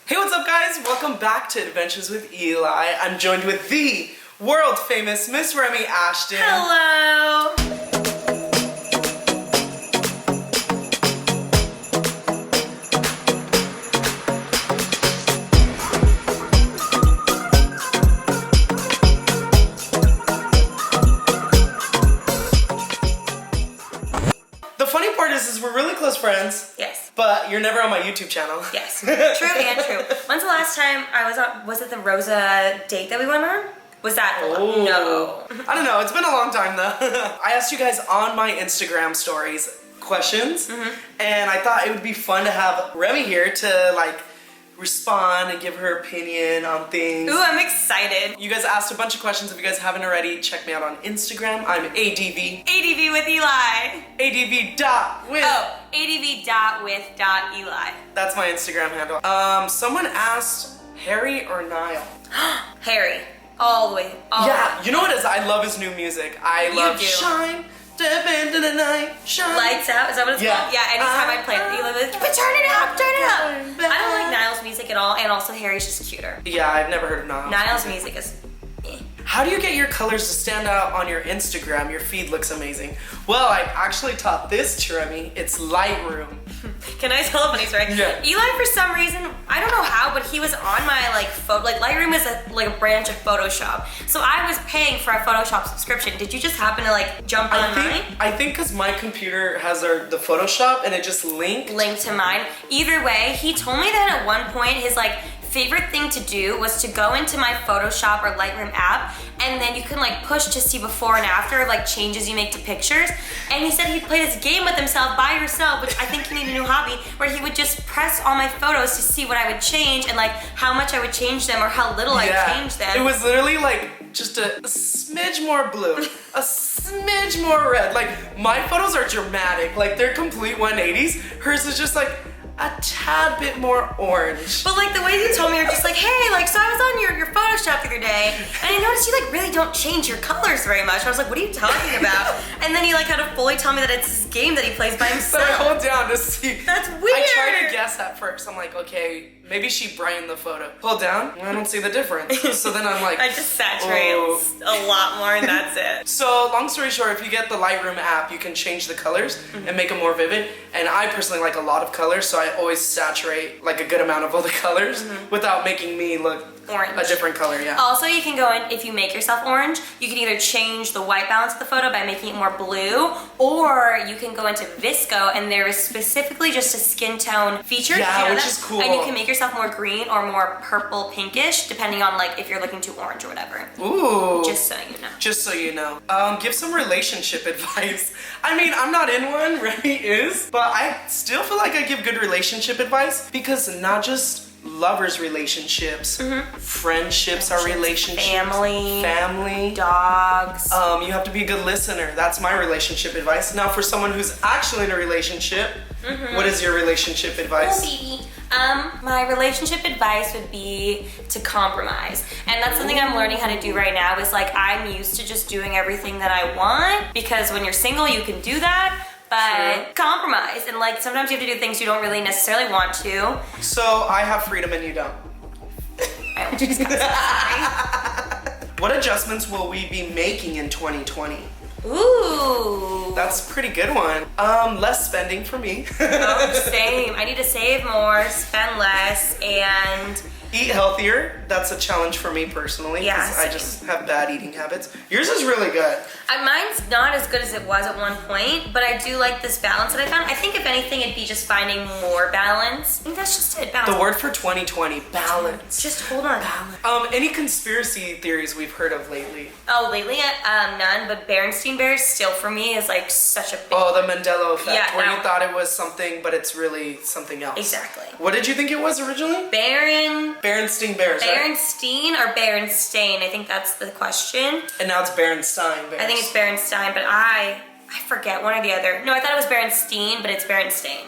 Hey, what's up guys? Welcome back to Adventures with Eli. I'm joined with the world famous Miss Remy Ashten. Hello! The funny part is we're really close friends. Yes. But you're never on my YouTube channel. Yes. True and true. When's the last time I was on, was it the Rosa date that we went on? Was that the one? No. I don't know, it's been a long time though. I asked you guys on my Instagram stories questions, and I thought it would be fun to have Remy here to like respond and give her opinion on things. Ooh, I'm excited. You guys asked a bunch of questions. If you guys haven't already, check me out on Instagram. I'm ADV. ADV with Eli. ADV.with. Oh, ADV.with.Eli. That's my Instagram handle. Someone asked Harry or Niall. Harry. All the way. All the way. You know what it is? I love his new music. I love do. Shine, step into the night, shine. Lights Out, is that what it's called? Yeah, anytime I play it, Eli was like, turn it up, turn it up. I don't like Niall's music at all, and also Harry's just cuter. Yeah, I've never heard of Niall. Niall's music is How do you get your colors to stand out on your Instagram? Your feed looks amazing. Well, I actually taught this to Remy. It's Lightroom. Can I tell a funny story? Yeah. Eli, for some reason, I don't know how, but he was on my Lightroom is a branch of Photoshop. So I was paying for a Photoshop subscription. Did you just happen to jump on mine? I think because my computer has the Photoshop and it just linked. Linked to mine. Either way, he told me that at one point his favorite thing to do was to go into my Photoshop or Lightroom app, and then you can push to see before and after changes you make to pictures. And he said he'd play this game with himself by yourself, which I think he needed a new hobby, where he would just press all my photos to see what I would change and how much I would change them or how little I changed them. It was literally just a smidge more blue, a smidge more red. My photos are dramatic, they're complete 180s. Hers is just a tad bit more orange. But the way you told me, you're just hey, so I was on your Photoshop the other day, and I noticed you really don't change your colors very much. I was like, what are you talking about? And then he had to fully tell me that it's this game that he plays by himself. So I hold down to see. That's weird. I tried to guess at first. I'm like, okay, maybe she brightened the photo. Hold down, I don't see the difference. So then I'm like, I just saturate a lot more and that's it. So long story short, if you get the Lightroom app, you can change the colors and make them more vivid. And I personally like a lot of colors, so I always saturate a good amount of all the colors without making me look orange. A different color, yeah. Also, you can go in, if you make yourself orange, you can either change the white balance of the photo by making it more blue, or you can go into Visco, and there is specifically just a skin tone feature. Yeah, which is cool. And you can make yourself more green or more purple pinkish, depending on if you're looking too orange or whatever. Ooh. Just so you know. Just so you know. Give some relationship advice. I mean, I'm not in one, Remy is, but I still feel like I give good relationship advice, because not just lovers relationships, friendships are relationships, family, dogs. You have to be a good listener. That's my relationship advice. Now for someone who's actually in a relationship, what is your relationship advice? My relationship advice would be to compromise. And that's something I'm learning how to do right now is I'm used to just doing everything that I want, because when you're single you can do that. But compromise, and sometimes you have to do things you don't really necessarily want to. So I have freedom and you don't. I just got What adjustments will we be making in 2020? Ooh. That's a pretty good one. Less spending for me. Oh, same. I need to save more, spend less, and eat healthier. That's a challenge for me personally, because I just have bad eating habits. Yours is really good. Mine's not as good as it was at one point, but I do like this balance that I found. I think if anything, it'd be just finding more balance. I think that's just it, balance. The word for 2020, balance. Just hold on. Balance. Any conspiracy theories we've heard of lately? Oh, lately, none, but Berenstain Bears still for me is such a big... Oh, the Mandela effect, where you one. thought it was something, but it's really something else. Exactly. What did you think it was originally? Berenstain Bears, Berenstein or Berenstain? I think that's the question. And now it's Berenstain Bears. I think it's Berenstain, but I forget, one or the other. No, I thought it was Berenstein, but it's Berenstain.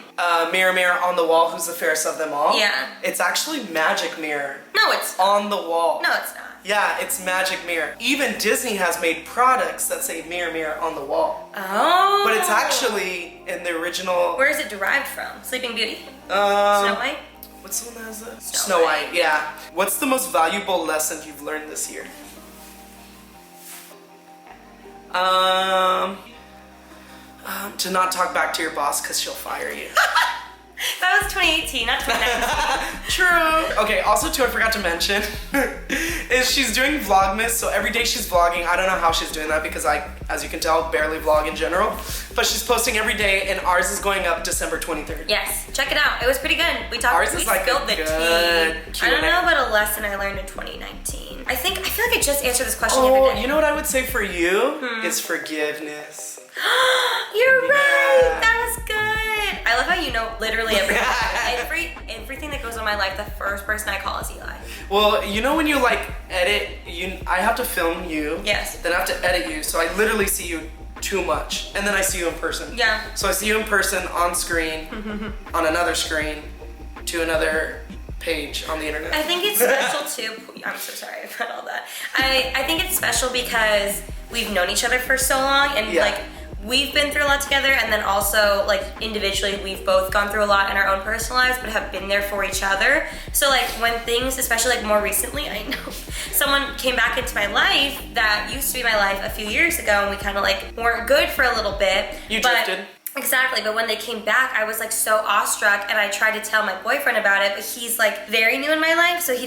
Mirror, mirror on the wall, who's the fairest of them all? Yeah. It's actually Magic Mirror. No, it's on the wall. No, it's not. Yeah, it's Magic Mirror. Even Disney has made products that say mirror, mirror on the wall. Oh. But it's actually in the original... Where is it derived from? Sleeping Beauty? Snow White? What's the one that has that? Snow White, yeah. What's the most valuable lesson you've learned this year? To not talk back to your boss because she'll fire you. That was 2018, not 2019. True. Okay, also too, I forgot to mention, is she's doing Vlogmas, so every day she's vlogging. I don't know how she's doing that because I, as you can tell, barely vlog in general. But she's posting every day, and ours is going up December 23rd. Yes, check it out. It was pretty good. We talked. Ours is like spilled the tea. Q&A. I don't know about a lesson I learned in 2019. I feel like I just answered this question the other day. You know what I would say for you is forgiveness. You're right. That was good. I love how you know literally everything. Everything that goes on in my life, the first person I call is Eli. Well, you know when you like edit, I have to film you. Yes. Then I have to edit you, so I literally see you too much, and then I see you in person. Yeah. So I see you in person on screen, on another screen, to another page on the internet. I think it's special too. I'm so sorry about all that. I think it's special because we've known each other for so long, and like we've been through a lot together, and then also like individually we've both gone through a lot in our own personal lives, but have been there for each other. So like when things, especially like more recently, I know someone came back into my life that used to be my life a few years ago, and we kind of like weren't good for a little bit. You drifted. Exactly, but when they came back, I was like so awestruck, and I tried to tell my boyfriend about it, but he's like very new in my life, so he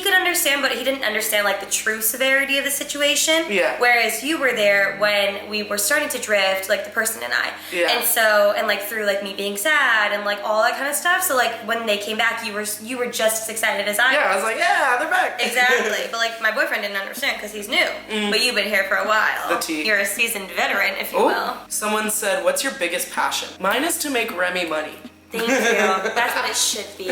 could understand, but he didn't understand like the true severity of the situation. Yeah. Whereas you were there when we were starting to drift, like the person and I. Yeah. And so, and like through like me being sad and like all that kind of stuff. So like when they came back, you were just as excited as I was. Yeah, I was like, yeah, they're back. Exactly, but like my boyfriend didn't understand because he's new, but you've been here for a while. The tea. You're a seasoned veteran, if you will. Someone said, what's your biggest passion? Mine is to make REMI money. Thank you. That's what it should be.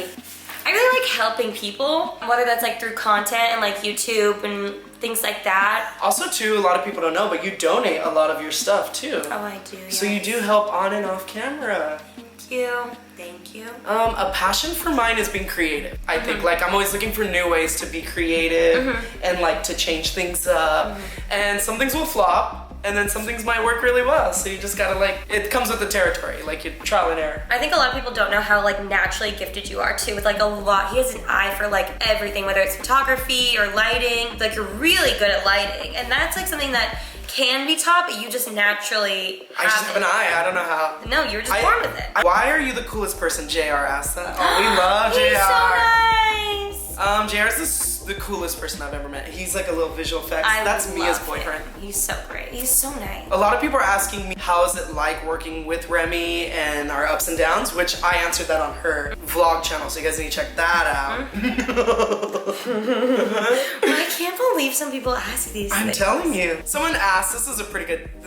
I really like helping people, whether that's like through content and like YouTube and things like that. Also too, a lot of people don't know, but you donate a lot of your stuff too. Oh, I do, So you do help on and off camera. Thank you. Thank you. A passion for mine is being creative. I think like I'm always looking for new ways to be creative and like to change things up. And some things will flop, and then some things might work really well. So you just gotta like, it comes with the territory, like you trial and error. I think a lot of people don't know how like naturally gifted you are too, with like a lot. He has an eye for like everything, whether it's photography or lighting. Like you're really good at lighting, and that's like something that can be taught, but you just naturally I just have an eye, I don't know how. No, you were just born with it. Why are you the coolest person? JR asked that. Oh, we love JR. He's so nice. JR is the coolest person I've ever met. He's like a little visual effects. That's Mia's boyfriend. He's so great. He's so nice. A lot of people are asking me, how is it like working with Remy and our ups and downs, which I answered that on her vlog channel, so you guys need to check that out. I can't believe some people ask these things. I'm telling you. Someone asked, this is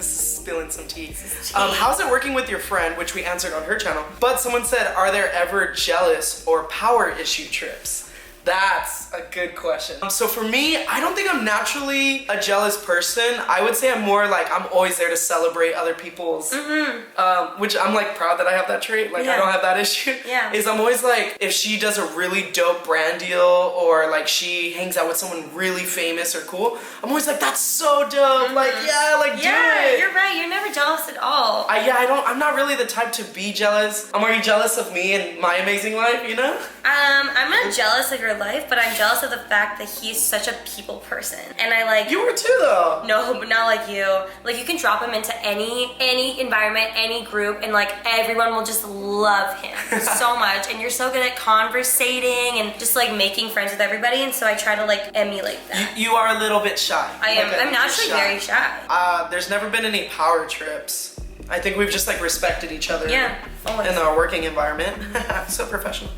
spilling some tea. How's it working with your friend, which we answered on her channel, but someone said, are there ever jealous or power issue trips? That's a good question. So for me, I don't think I'm naturally a jealous person. I would say I'm more like, I'm always there to celebrate other people's, which I'm like proud that I have that trait. Like I don't have that issue. Yeah. Is I'm always like, if she does a really dope brand deal or like she hangs out with someone really famous or cool, I'm always like, that's so dope. Like, do it. You're right. You're never jealous at all. I'm not really the type to be jealous. I'm already jealous of me and my amazing life, you know? I'm not jealous of your life, but I'm jealous of the fact that he's such a people person. And I like... You were too, though. No, but not like you. Like, you can drop him into any environment, any group, and like, everyone will just love him so much. And you're so good at conversating and just like making friends with everybody, and so I try to like emulate that. You are a little bit shy. I am. I'm naturally very shy. There's never been any power trips. I think we've just like respected each other in our working environment. So professional.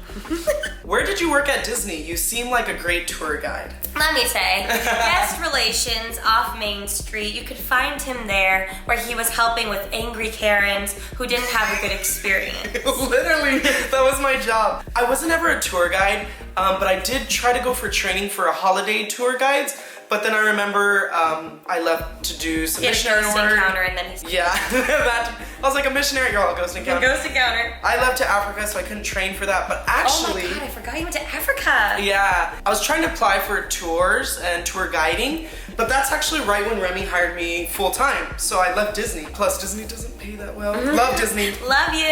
Where did you work at Disney? You seem like a great tour guide. Let me say, guest relations off Main Street. You could find him there where he was helping with angry Karens who didn't have a good experience. Literally, that was my job. I wasn't ever a tour guide, but I did try to go for training for a holiday tour guides. But then I remember I left to do some missionary work. Encounter, and then he's I was like a missionary girl, ghost encounter. Ghost encounter. I left to Africa, so I couldn't train for that. But actually, oh my god, I forgot you went to Africa. Yeah, I was trying to apply for tours and tour guiding, but that's actually right when Remy hired me full time. So I left Disney. Plus, Disney doesn't pay that well. Love Disney. Love you.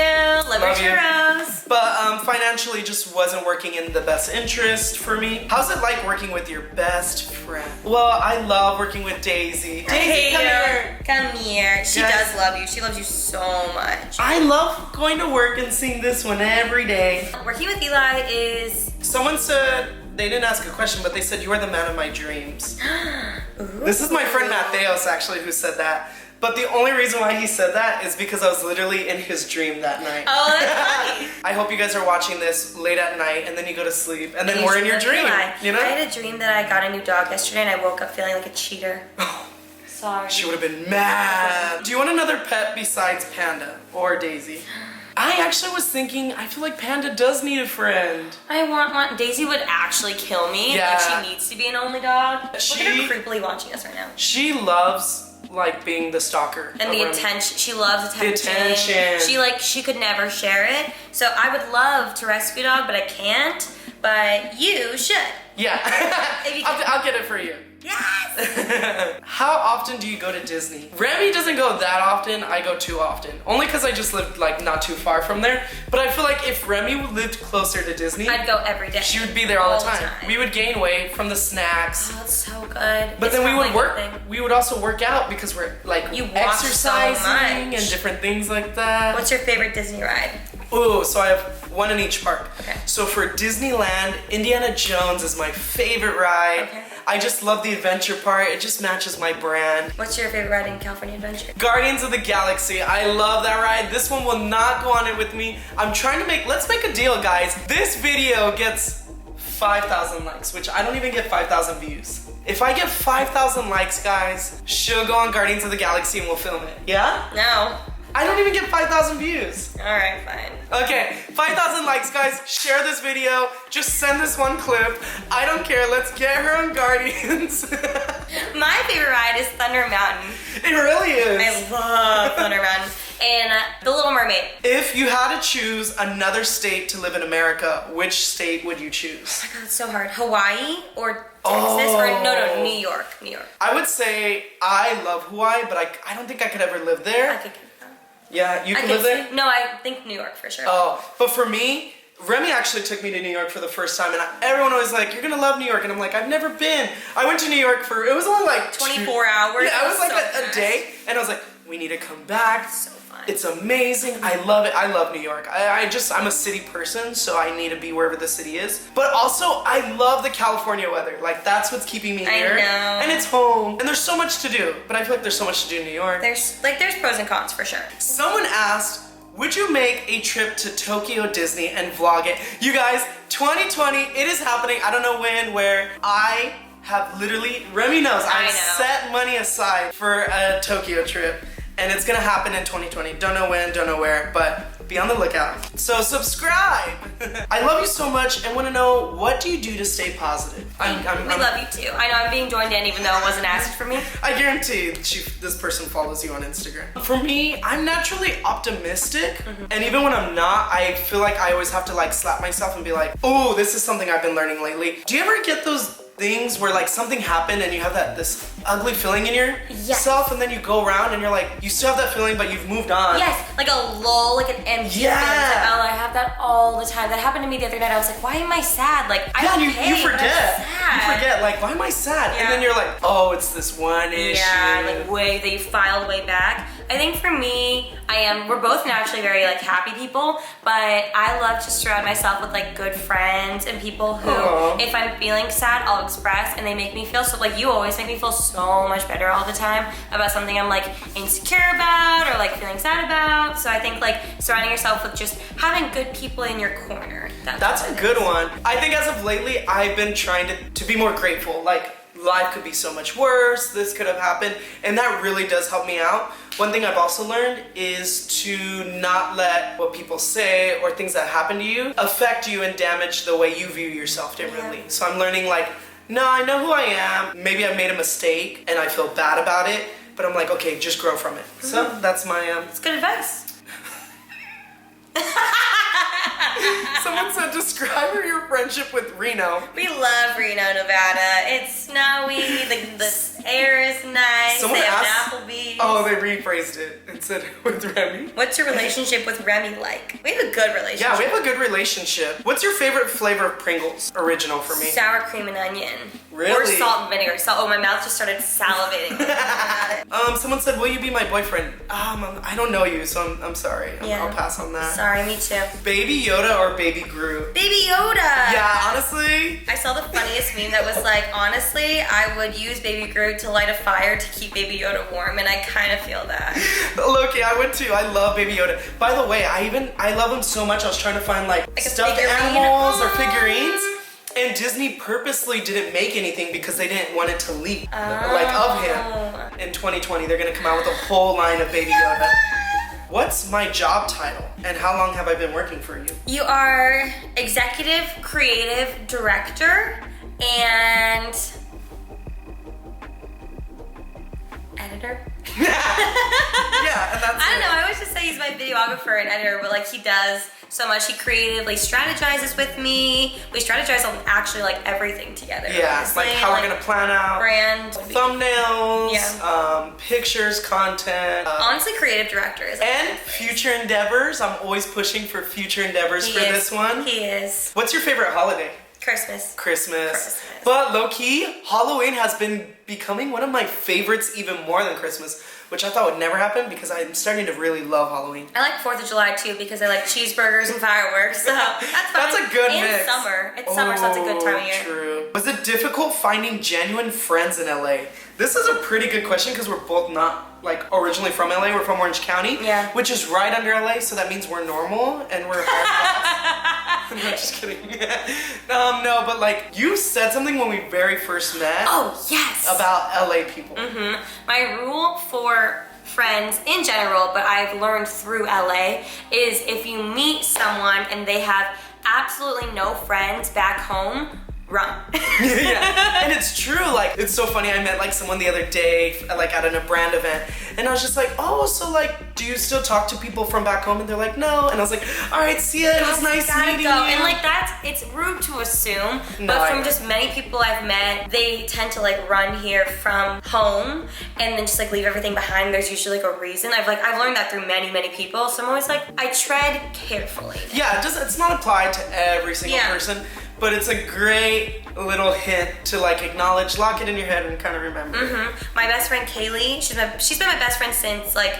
Love your churros. but financially just wasn't working in the best interest for me. How's it like working with your best friend? Well, I love working with Daisy. Daisy, come here. Come here. She Yes. does love you. She loves you so much. I love going to work and seeing this one every day. Working with Eli is... Someone said, they didn't ask a question, but they said, you are the man of my dreams. This is my friend Mateos actually who said that. But the only reason why he said that is because I was literally in his dream that night. Oh, that's funny. I hope you guys are watching this late at night and then you go to sleep and then we're in your dream. You know? I had a dream that I got a new dog yesterday and I woke up feeling like a cheater. Sorry. She would have been mad. Do you want another pet besides Panda or Daisy? I actually was thinking, I feel like Panda does need a friend. I want one. Daisy would actually kill me. Yeah. Like she needs to be an only dog. Look at her creepily watching us right now. She loves like being the stalker. And the Remy. attention. She loves attention. The attention. She could never share it. So I would love to rescue a dog, but I can't. But you should. Yeah. If you I'll get it for you. Yes! How often do you go to Disney? Remy doesn't go that often, I go too often. Only because I just lived like not too far from there. But I feel like if Remy lived closer to Disney, I'd go every day. she would be there all the time. We would gain weight from the snacks. Oh, it's so good. But It's then we probably would a work, good thing. we would also work out because we're like You walk exercising so and much. different things like that. What's your favorite Disney ride? Ooh, so I have one in each park. Okay. So for Disneyland, Indiana Jones is my favorite ride. Okay. I just love the adventure part. It just matches my brand. What's your favorite ride in California Adventure? Guardians of the Galaxy. I love that ride. This one will not go on it with me. I'm trying to let's make a deal, guys. This video gets 5,000 likes, which I don't even get 5,000 views. If I get 5,000 likes, guys, she'll go on Guardians of the Galaxy and we'll film it. Yeah? No. I don't even get 5,000 views. Alright, fine. Okay, 5,000 likes, guys. Share this video. Just send this one clip. I don't care. Let's get her on Guardians. My favorite ride is Thunder Mountain. It really is. I love Thunder Mountain. And The Little Mermaid. If you had to choose another state to live in America, which state would you choose? Oh my god, it's so hard. Hawaii or Texas? Or no, New York. New York. I would say I love Hawaii, but I don't think I could ever live there. I could get that. Yeah, you can live there? No, I think New York for sure. Oh, but for me, Remy actually took me to New York for the first time, and everyone was like, "You're gonna love New York," and I'm like, "I've never been." I went to New York it was only like 24 hours. Yeah, it was like so a day, and I was like, "We need to come back." So fun. It's amazing. I love it. I love New York. I'm a city person, so I need to be wherever the city is. But also, I love the California weather. Like, that's what's keeping me here. I know. And it's home. And there's so much to do. But I feel like there's so much to do in New York. There's pros and cons for sure. Someone asked, would you make a trip to Tokyo Disney and vlog it? You guys, 2020, it is happening. I don't know when, where. I have literally, Remy knows, I've set money aside for a Tokyo trip. And it's gonna happen in 2020. Don't know when, don't know where, but be on the lookout. So subscribe. I love you so much and wanna know, what do you do to stay positive? We love you too. I know I'm being joined in even though it wasn't asked for me. I guarantee this person follows you on Instagram. For me, I'm naturally optimistic. And even when I'm not, I feel like I always have to like slap myself and be like, oh, this is something I've been learning lately. Do you ever get those things where like something happened and you have this ugly feeling in yourself and then you go around and you're like, you still have that feeling but you've moved on? Yes, like a lull, like an empty feeling. Like, oh, I have that all the time. That happened to me the other night. I was like, why am I sad? Like, I'm okay, you forget. but I'm sad. You forget, like, why am I sad? Yeah. And then you're like, oh, it's this one issue. Yeah, like way that you filed way back. I think for me, we're both naturally very like happy people, but I love to surround myself with like good friends and people who, if I'm feeling sad, I'll express and they make me feel so, like you always make me feel so much better all the time about something I'm like insecure about or like feeling sad about. So I think like surrounding yourself with just having good people in your corner. That's a good one. I think as of lately, I've been trying to be more grateful. Like, life could be so much worse, this could have happened, and that really does help me out. One thing I've also learned is to not let what people say or things that happen to you affect you and damage the way you view yourself differently. So I'm learning like, no, I know who I am. Maybe I made a mistake and I feel bad about it, but I'm like, okay, just grow from it. So that's my... It's good advice. So Someone said, describe your friendship with Reno. We love Reno, Nevada. It's snowy, the air is nice, Someone they have asked- an Applebee's. Oh, they rephrased it and said with Remy. What's your relationship with Remy like? We have a good relationship. Yeah, we have a good relationship. What's your favorite flavor of Pringles? Original for me. Sour cream and onion. Really? Or salt and vinegar. Oh, my mouth just started salivating. Someone said, will you be my boyfriend? I don't know you, so I'm sorry. Yeah. I'll pass on that. Sorry, me too. Baby Yoda or Baby Groot? Baby Yoda! Yeah, honestly. I saw the funniest meme that was like, honestly, I would use Baby Groot to light a fire to keep Baby Yoda warm, and I kind of feel that. Look, yeah, I would too. I love Baby Yoda. By the way, I love him so much. I was trying to find like a stuffed figurine? animals or Aww. figurines. And Disney purposely didn't make anything because they didn't want it to leak like of him. In 2020, they're gonna come out with a whole line of Baby Yoda. What's my job title and how long have I been working for you? You are executive creative director and editor. Yeah, and that's I don't know, I always just say he's my videographer and editor, but like he does so much. He creatively strategizes with me. We strategize on actually like everything together. Yeah, it's like how we're gonna plan out brand, thumbnails, Yeah. pictures, content. Honestly, creative director is And future endeavors. I'm always pushing for future endeavors for this one. He is. What's your favorite holiday? Christmas. Christmas. But low-key, Halloween has been becoming one of my favorites even more than Christmas, which I thought would never happen because I'm starting to really love Halloween. I like 4th of July too because I like cheeseburgers and fireworks, so that's fine. That's a good and mix. Summer. It's summer, so it's a good time of year. True. Was it difficult finding genuine friends in LA? This is a pretty good question because we're both not like originally from LA. We're from Orange County, Yeah. which is right under LA, so that means we're normal and we're I'm not just kidding. No, but like you said something when we very first met. Oh, yes. About LA people. My rule for friends in general, but I've learned through LA, is if you meet someone and they have absolutely no friends back home, run. Yeah, and it's true. Like, it's so funny. I met like someone the other day, like at a brand event, and I was just like, oh, so like, do you still talk to people from back home? And they're like, no. And I was like, all right, see ya. It was nice meeting you. And like it's rude to assume, but from just many people I've met, they tend to like run here from home and then just like leave everything behind. There's usually like a reason. I've learned that through many people. So I'm always like, I tread carefully. Yeah, it's not applied to every single person. But it's a great little hint to like acknowledge, lock it in your head and kind of remember. My best friend Kaylee, she's been my best friend since like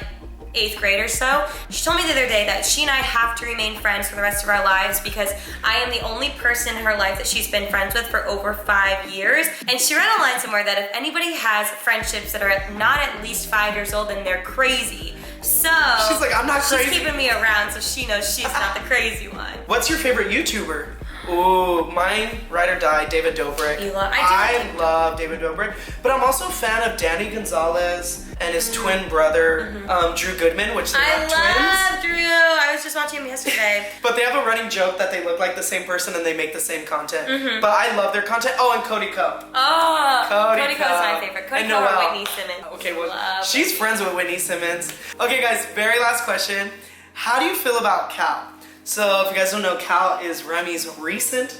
8th grade or so. She told me the other day that she and I have to remain friends for the rest of our lives because I am the only person in her life that she's been friends with for over 5 years. And she read online somewhere that if anybody has friendships that are not at least 5 years old, then they're crazy. So she's like, I'm not crazy. She's keeping me around so she knows she's not the crazy one. What's your favorite YouTuber? Ooh, mine, ride or die, David Dobrik. I love David Dobrik, but I'm also a fan of Danny Gonzalez and his twin brother, Drew Goodman, which they're not twins. I love Drew. I was just watching him yesterday. But they have a running joke that they look like the same person and they make the same content. But I love their content. Oh, and Cody Ko. Oh, Cody Ko is my favorite. Cody and Ko or Noelle. Whitney Simmons. Okay, well, she's friends with Whitney Simmons. Okay, guys, very last question. How do you feel about Cal? So, if you guys don't know, Cal is Remy's recent.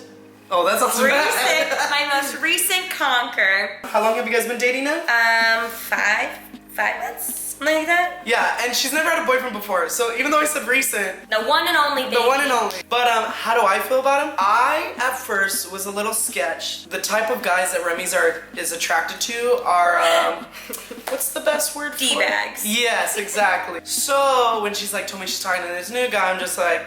Oh, that's also my most recent conquer. How long have you guys been dating now? 5 months, something like that. Yeah, and she's never had a boyfriend before. So even though I said recent, the one and only baby. The one and only. But how do I feel about him? I at first was a little sketched. The type of guys that Remy's is attracted to are what's the best word for it? D-bags. Yes, exactly. So when she's like told me she's talking to this new guy, I'm just like,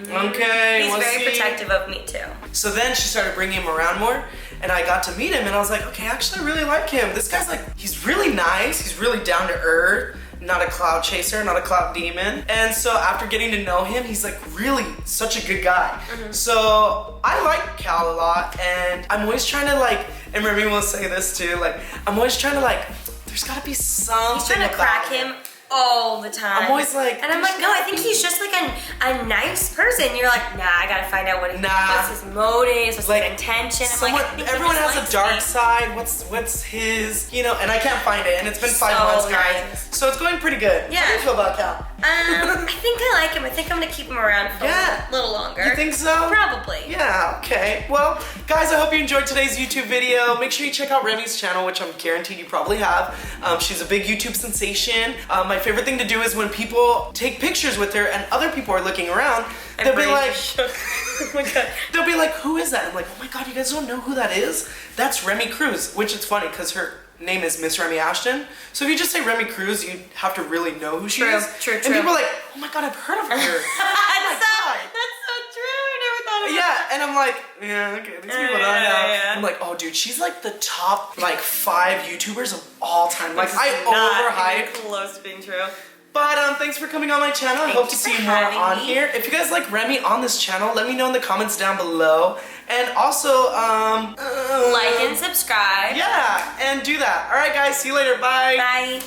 okay. He's very protective of me too. So then she started bringing him around more, and I got to meet him, and I was like, okay, I actually really like him. This guy's like, he's really nice. He's really down to earth. Not a cloud chaser, not a cloud demon. And so after getting to know him, he's like really such a good guy. So I like Cal a lot, and I'm always trying to like, and Remy will say this too, like, I'm always trying to like, there's gotta be something. He's trying to crack him all the time. I'm always like, and I'm like, no, I think he's just like a nice person. You're like, nah, I gotta find out what's his motives, what's his intention. I'm like, everyone has a dark side. What's his, and I can't find it. And it's been 5 months, guys. Nice. So it's going pretty good. Yeah. How do you feel about Cal? I think I like him. I think I'm gonna keep him around for a little longer. You think so? Probably. Yeah, okay. Well, guys, I hope you enjoyed today's YouTube video. Make sure you check out Remi's channel, which I'm guaranteed you probably have. She's a big YouTube sensation. My favorite thing to do is when people take pictures with her and other people are looking around, they'll be like, oh my God. They'll be like, who is that? I'm like, oh my God, you guys don't know who that is? That's Remi Cruz, which is funny because her name is MissRemiAshten. So if you just say Remi Cruz, you have to really know who she is. True. And people are like, oh my God, I've heard of her. That's so true. I never thought of that. Yeah, and I'm like, yeah, okay, these people don't know. Yeah. I'm like, oh dude, she's like the top like 5 YouTubers of all time. Like I overhype. Close to being true. But thanks for coming on my channel. I hope to see you more on here. If you guys like Remi on this channel, let me know in the comments down below. And also, like and subscribe. Yeah, and do that. All right, guys, see you later. Bye. Bye.